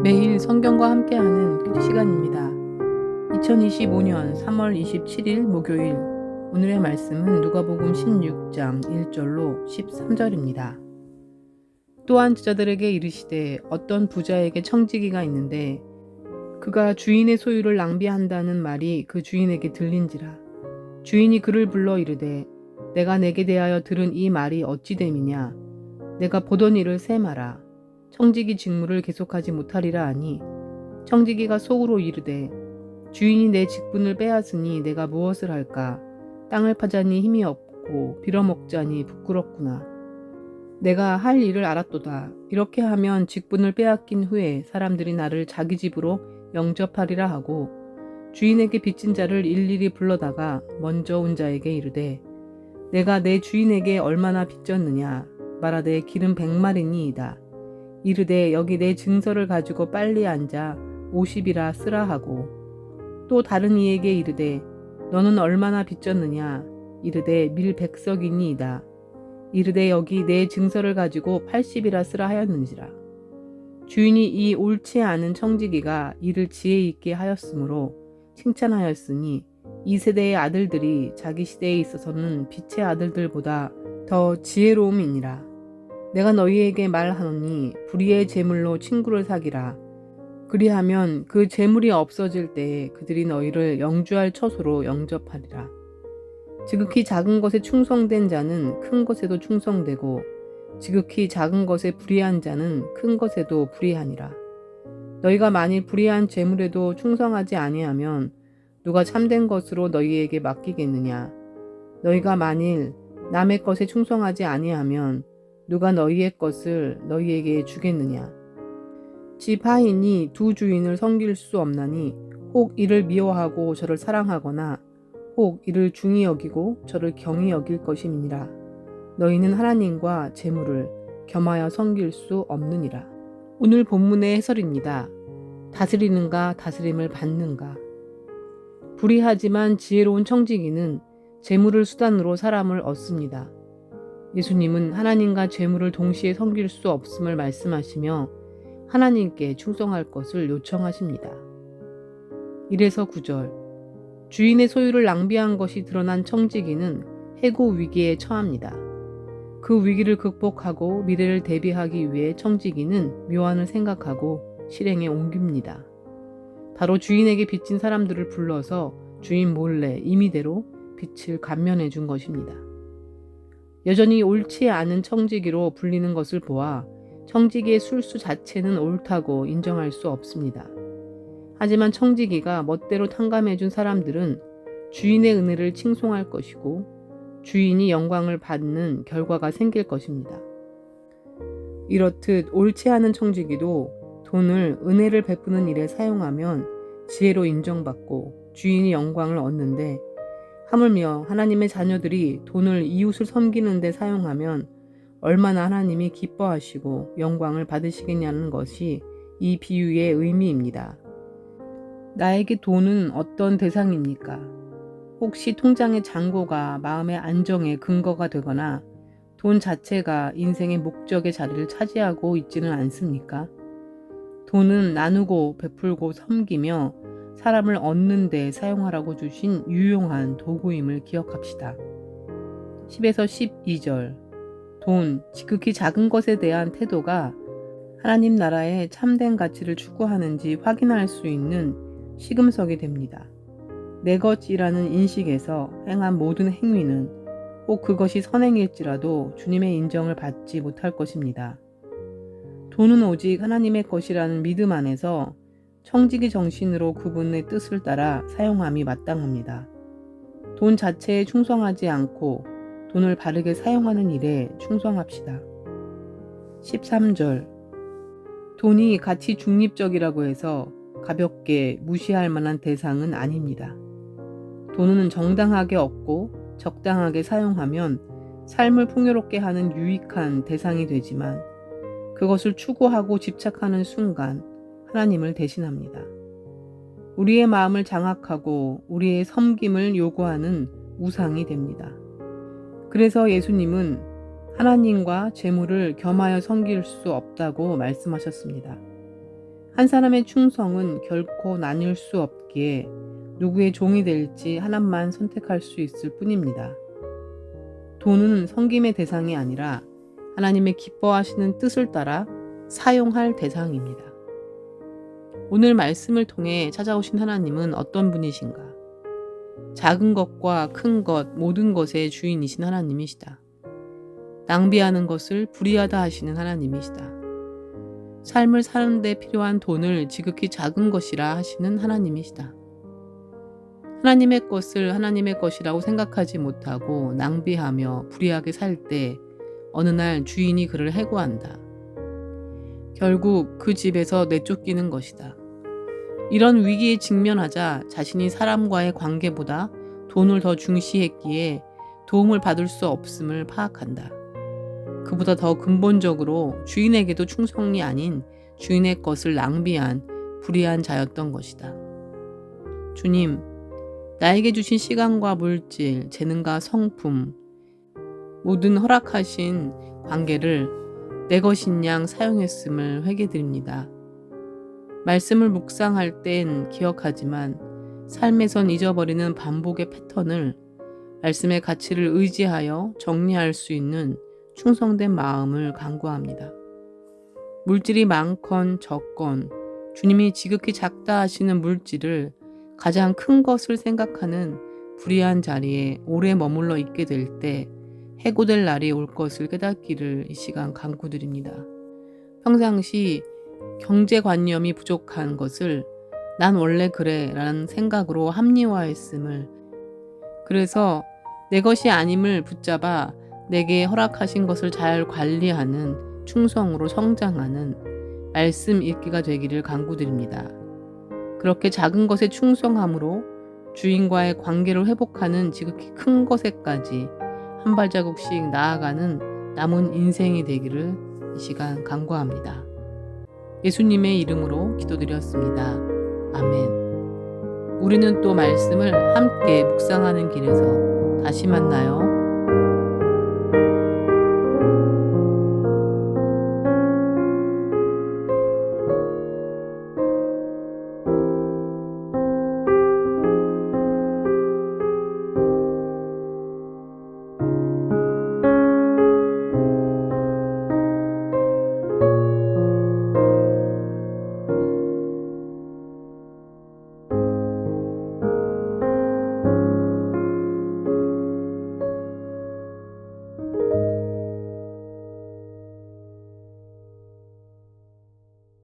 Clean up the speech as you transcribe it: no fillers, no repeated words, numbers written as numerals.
매일 성경과 함께하는 큐티 시간입니다. 2025년 3월 27일 목요일, 오늘의 말씀은 누가복음 16장 1절로 13절입니다. 또한 제자들에게 이르시되 어떤 부자에게 청지기가 있는데 그가 주인의 소유를 낭비한다는 말이 그 주인에게 들린지라. 주인이 그를 불러 이르되 내가 내게 대하여 들은 이 말이 어찌 됨이냐. 내가 보던 일을 세마라. 청지기 직무를 계속하지 못하리라 하니, 청지기가 속으로 이르되 주인이 내 직분을 빼앗으니 내가 무엇을 할까. 땅을 파자니 힘이 없고 빌어먹자니 부끄럽구나. 내가 할 일을 알았도다. 이렇게 하면 직분을 빼앗긴 후에 사람들이 나를 자기 집으로 영접하리라 하고, 주인에게 빚진 자를 일일이 불러다가 먼저 온 자에게 이르되 내가 내 주인에게 얼마나 빚졌느냐. 말하되 기름 100마리니이다. 이르되 여기 내 증서를 가지고 빨리 앉아 50이라 쓰라 하고, 또 다른 이에게 이르되 너는 얼마나 빚졌느냐. 이르되 밀 100석이니이다. 이르되 여기 내 증서를 가지고 80이라 쓰라 하였는지라. 주인이 이 옳지 않은 청지기가 이를 지혜 있게 하였으므로 칭찬하였으니, 이 세대의 아들들이 자기 시대에 있어서는 빛의 아들들보다 더 지혜로움이니라. 내가 너희에게 말하노니 불의의 재물로 친구를 사기라. 그리하면 그 재물이 없어질 때에 그들이 너희를 영주할 처소로 영접하리라. 지극히 작은 것에 충성된 자는 큰 것에도 충성되고, 지극히 작은 것에 불의한 자는 큰 것에도 불의하니라. 너희가 만일 불의한 재물에도 충성하지 아니하면 누가 참된 것으로 너희에게 맡기겠느냐. 너희가 만일 남의 것에 충성하지 아니하면 누가 너희의 것을 너희에게 주겠느냐. 집 하인이 두 주인을 섬길 수 없나니, 혹 이를 미워하고 저를 사랑하거나 혹 이를 중히 여기고 저를 경히 여길 것임이니라. 너희는 하나님과 재물을 겸하여 섬길 수 없느니라. 오늘 본문의 해설입니다. 다스리는가 다스림을 받는가. 불의하지만 지혜로운 청지기는 재물을 수단으로 사람을 얻습니다. 예수님은 하나님과 재물을 동시에 섬길 수 없음을 말씀하시며 하나님께 충성할 것을 요청하십니다. 1에서 9절, 주인의 소유를 낭비한 것이 드러난 청지기는 해고 위기에 처합니다. 그 위기를 극복하고 미래를 대비하기 위해 청지기는 묘안을 생각하고 실행에 옮깁니다. 바로 주인에게 빚진 사람들을 불러서 주인 몰래 임의대로 빚을 감면해 준 것입니다. 여전히 옳지 않은 청지기로 불리는 것을 보아 청지기의 술수 자체는 옳다고 인정할 수 없습니다. 하지만 청지기가 멋대로 탕감해 준 사람들은 주인의 은혜를 칭송할 것이고 주인이 영광을 받는 결과가 생길 것입니다. 이렇듯 옳지 않은 청지기도 돈을 은혜를 베푸는 일에 사용하면 지혜로 인정받고 주인이 영광을 얻는데, 하물며 하나님의 자녀들이 돈을 이웃을 섬기는 데 사용하면 얼마나 하나님이 기뻐하시고 영광을 받으시겠냐는 것이 이 비유의 의미입니다. 나에게 돈은 어떤 대상입니까? 혹시 통장의 잔고가 마음의 안정의 근거가 되거나 돈 자체가 인생의 목적의 자리를 차지하고 있지는 않습니까? 돈은 나누고 베풀고 섬기며 사람을 얻는 데 사용하라고 주신 유용한 도구임을 기억합시다. 10에서 12절, 돈, 지극히 작은 것에 대한 태도가 하나님 나라의 참된 가치를 추구하는지 확인할 수 있는 시금석이 됩니다. 내 것이라는 인식에서 행한 모든 행위는 혹 그것이 선행일지라도 주님의 인정을 받지 못할 것입니다. 돈은 오직 하나님의 것이라는 믿음 안에서 청지기 정신으로 그분의 뜻을 따라 사용함이 마땅합니다. 돈 자체에 충성하지 않고 돈을 바르게 사용하는 일에 충성합시다. 13절, 돈이 가치 중립적이라고 해서 가볍게 무시할 만한 대상은 아닙니다. 돈은 정당하게 얻고 적당하게 사용하면 삶을 풍요롭게 하는 유익한 대상이 되지만, 그것을 추구하고 집착하는 순간 하나님을 대신합니다. 우리의 마음을 장악하고 우리의 섬김을 요구하는 우상이 됩니다. 그래서 예수님은 하나님과 재물을 겸하여 섬길 수 없다고 말씀하셨습니다. 한 사람의 충성은 결코 나뉠 수 없기에 누구의 종이 될지 하나만 선택할 수 있을 뿐입니다. 돈은 섬김의 대상이 아니라 하나님의 기뻐하시는 뜻을 따라 사용할 대상입니다. 오늘 말씀을 통해 찾아오신 하나님은 어떤 분이신가? 작은 것과 큰 것 모든 것의 주인이신 하나님이시다. 낭비하는 것을 불의하다 하시는 하나님이시다. 삶을 사는 데 필요한 돈을 지극히 작은 것이라 하시는 하나님이시다. 하나님의 것을 하나님의 것이라고 생각하지 못하고 낭비하며 불의하게 살 때 어느 날 주인이 그를 해고한다. 결국 그 집에서 내쫓기는 것이다. 이런 위기에 직면하자 자신이 사람과의 관계보다 돈을 더 중시했기에 도움을 받을 수 없음을 파악한다. 그보다 더 근본적으로 주인에게도 충성이 아닌 주인의 것을 낭비한 불의한 자였던 것이다. 주님, 나에게 주신 시간과 물질, 재능과 성품, 모든 허락하신 관계를 내 것인 양 사용했음을 회개드립니다. 말씀을 묵상할 땐 기억하지만 삶에선 잊어버리는 반복의 패턴을 말씀의 가치를 의지하여 정리할 수 있는 충성된 마음을 간구합니다. 물질이 많건 적건 주님이 지극히 작다 하시는 물질을 가장 큰 것을 생각하는 불의한 자리에 오래 머물러 있게 될 때 해고될 날이 올 것을 깨닫기를 이 시간 간구드립니다. 평상시 경제관념이 부족한 것을 난 원래 그래 라는 생각으로 합리화했음을, 그래서 내 것이 아님을 붙잡아 내게 허락하신 것을 잘 관리하는 충성으로 성장하는 말씀 읽기가 되기를 간구드립니다. 그렇게 작은 것에 충성함으로 주인과의 관계를 회복하는 지극히 큰 것에까지 한 발자국씩 나아가는 남은 인생이 되기를 이 시간 간구합니다. 예수님의 이름으로 기도드렸습니다. 아멘. 우리는 또 말씀을 함께 묵상하는 길에서 다시 만나요.